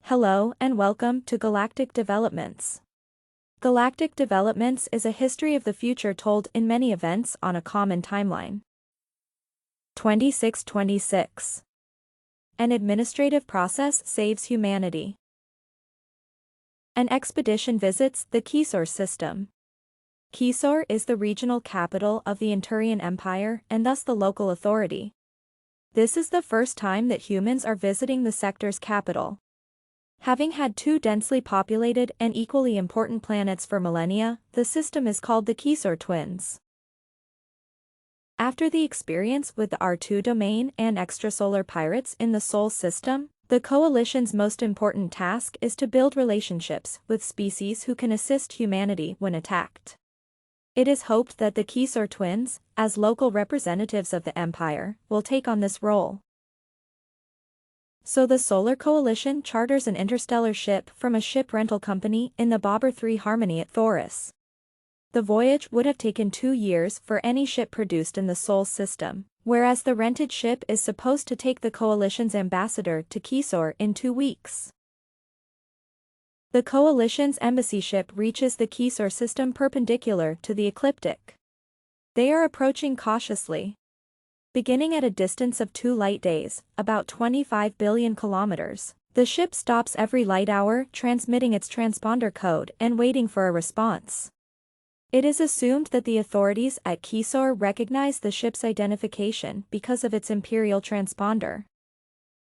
Hello and welcome to Galactic Developments. Galactic Developments is a history of the future told in many events on a common timeline. 2626. An administrative process saves humanity. An expedition visits the Kisor system. Kisor is the regional capital of the Interplanetary Empire and thus the local authority. This is the first time that humans are visiting the sector's capital. Having had two densely populated and equally important planets for millennia, the system is called the Kisor twins. After the experience with the R2 domain and extrasolar pirates in the Sol system, the Coalition's most important task is to build relationships with species who can assist humanity when attacked. It is hoped that the Kisor twins, as local representatives of the Empire, will take on this role. So the Solar Coalition charters an interstellar ship from a ship rental company in the Bobber 3 Harmony at Thoris. The voyage would have taken 2 years for any ship produced in the Sol system, whereas the rented ship is supposed to take the Coalition's ambassador to Kisor in 2 weeks. The Coalition's embassy ship reaches the Kisor system perpendicular to the ecliptic. They are approaching cautiously. Beginning at a distance of 2 light days, about 25 billion kilometers, the ship stops every light hour, transmitting its transponder code and waiting for a response. It is assumed that the authorities at Kisor recognize the ship's identification because of its imperial transponder.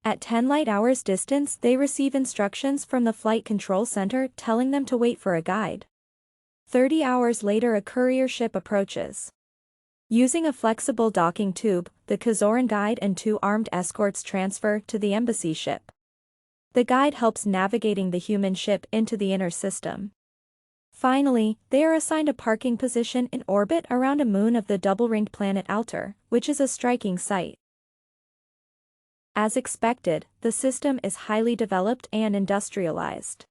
At 10 light hours distance, they receive instructions from the flight control center telling them to wait for a guide. 30 hours later, a courier ship approaches. Using a flexible docking tube, the Kisoran guide and 2 armed escorts transfer to the embassy ship. The guide helps navigating the human ship into the inner system. Finally, they are assigned a parking position in orbit around a moon of the double-ringed planet Altair, which is a striking sight. As expected, the system is highly developed and industrialized.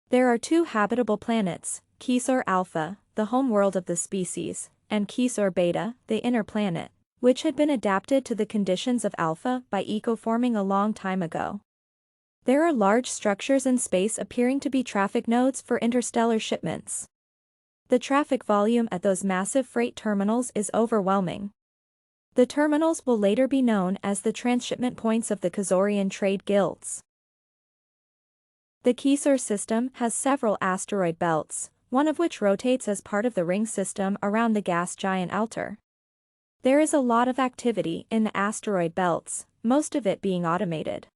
There are 2 habitable planets, Kisor Alpha, the home world of the species, and Kisor Beta, the inner planet, which had been adapted to the conditions of Alpha by ecoforming a long time ago. There are large structures in space appearing to be traffic nodes for interstellar shipments. The traffic volume at those massive freight terminals is overwhelming. The terminals will later be known as the transshipment points of the Kisorian trade guilds. The Kisor system has several asteroid belts, one of which rotates as part of the ring system around the gas giant Altair. There is a lot of activity in the asteroid belts, most of it being automated.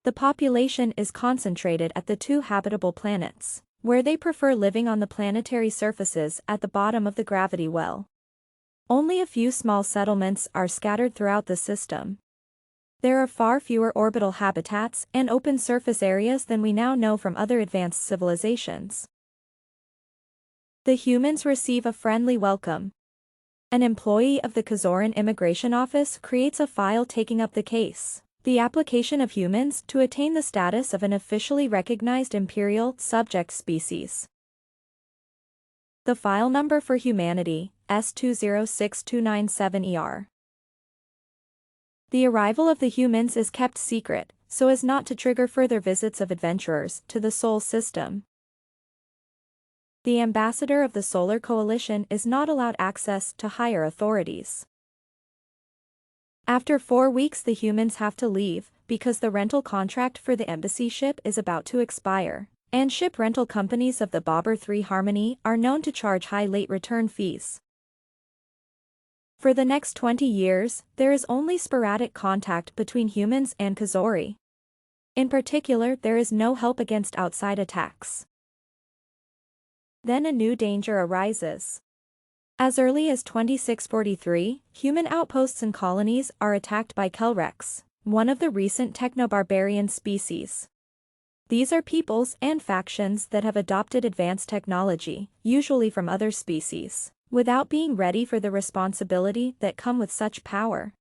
The population is concentrated at the 2 habitable planets, where they prefer living on the planetary surfaces at the bottom of the gravity well. Only a few small settlements are scattered throughout the system. There are far fewer orbital habitats and open surface areas than we now know from other advanced civilizations. The humans receive a friendly welcome. An employee of the Kisoran Immigration Office creates a file taking up the case, the application of humans to attain the status of an officially recognized imperial subject species. The file number for humanity, S206297ER. The arrival of the humans is kept secret, so as not to trigger further visits of adventurers to the Sol system. The ambassador of the Solar Coalition is not allowed access to higher authorities. After 4 weeks, the humans have to leave, because the rental contract for the embassy ship is about to expire, and ship rental companies of the Bobber 3 Harmony are known to charge high late return fees. For the next 20 years, there is only sporadic contact between humans and Kisori. In particular, there is no help against outside attacks. Then a new danger arises. As early as 2643, human outposts and colonies are attacked by Kelrex, one of the recent techno-barbarian species. These are peoples and factions that have adopted advanced technology, usually from other species, without being ready for the responsibility that come with such power.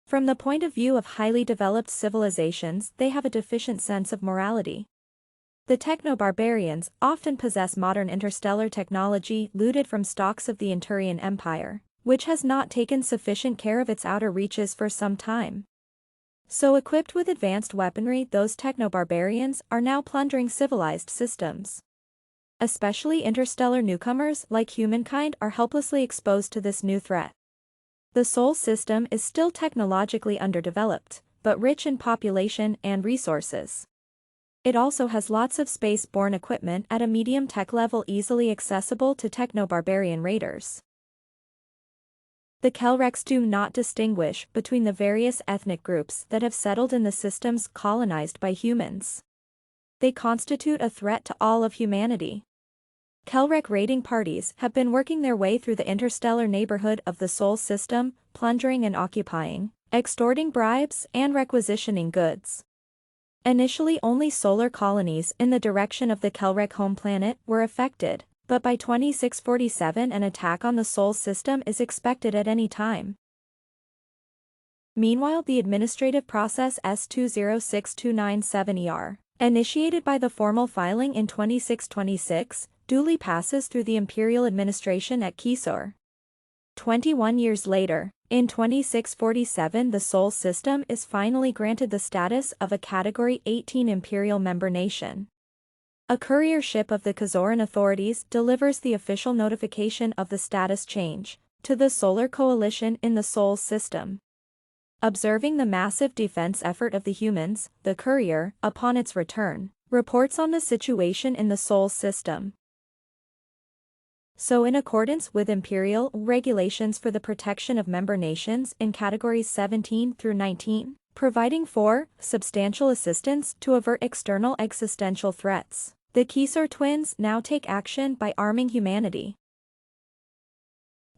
From the point of view of highly developed civilizations, they have a deficient sense of morality. The techno-barbarians often possess modern interstellar technology looted from stocks of the Interplanetary Empire, which has not taken sufficient care of its outer reaches for some time. So equipped with advanced weaponry, those techno-barbarians are now plundering civilized systems. Especially interstellar newcomers like humankind are helplessly exposed to this new threat. The Sol system is still technologically underdeveloped, but rich in population and resources. It also has lots of space-borne equipment at a medium tech level easily accessible to techno-barbarian raiders. The Kelrex do not distinguish between the various ethnic groups that have settled in the systems colonized by humans. They constitute a threat to all of humanity. Kelrec raiding parties have been working their way through the interstellar neighborhood of the Sol system, plundering and occupying, extorting bribes, and requisitioning goods. Initially only solar colonies in the direction of the Kelrec home planet were affected, but by 2647 an attack on the Sol system is expected at any time. Meanwhile, the administrative process S206297ER, initiated by the formal filing in 2626, duly passes through the imperial administration at Kisor. 21 years later, in 2647 the Sol system is finally granted the status of a Category 18 imperial member nation. A courier ship of the Kisoran authorities delivers the official notification of the status change to the Solar Coalition in the Sol system. Observing the massive defense effort of the humans, the courier, upon its return, reports on the situation in the Sol system. So in accordance with imperial regulations for the protection of member nations in categories 17 through 19, providing for substantial assistance to avert external existential threats, the Kisor twins now take action by arming humanity.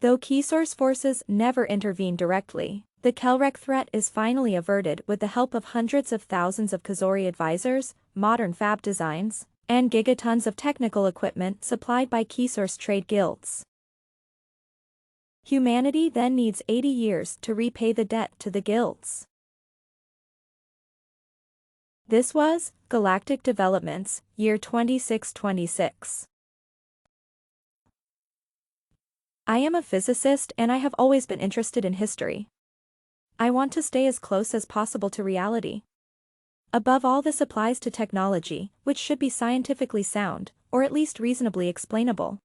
Though Kisor's forces never intervene directly, the Kelrec threat is finally averted with the help of hundreds of thousands of Kisori advisors, modern fab designs, and gigatons of technical equipment supplied by Kisor's trade guilds. Humanity then needs 80 years to repay the debt to the guilds. This was Galactic Developments, year 2626. I am a physicist and I have always been interested in history. I want to stay as close as possible to reality. Above all, this applies to technology, which should be scientifically sound, or at least reasonably explainable.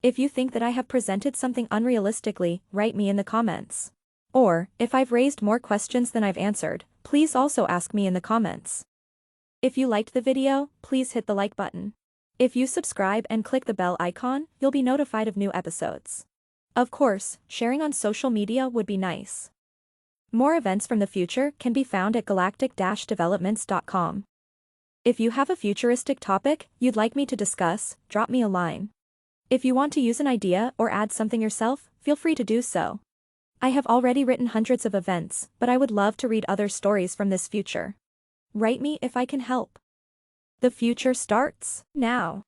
If you think that I have presented something unrealistically, write me in the comments. Or, if I've raised more questions than I've answered, please also ask me in the comments. If you liked the video, please hit the like button. If you subscribe and click the bell icon, you'll be notified of new episodes. Of course, sharing on social media would be nice. More events from the future can be found at galactic-developments.com. If you have a futuristic topic you'd like me to discuss, drop me a line. If you want to use an idea or add something yourself, feel free to do so. I have already written hundreds of events, but I would love to read other stories from this future. Write me if I can help. The future starts now.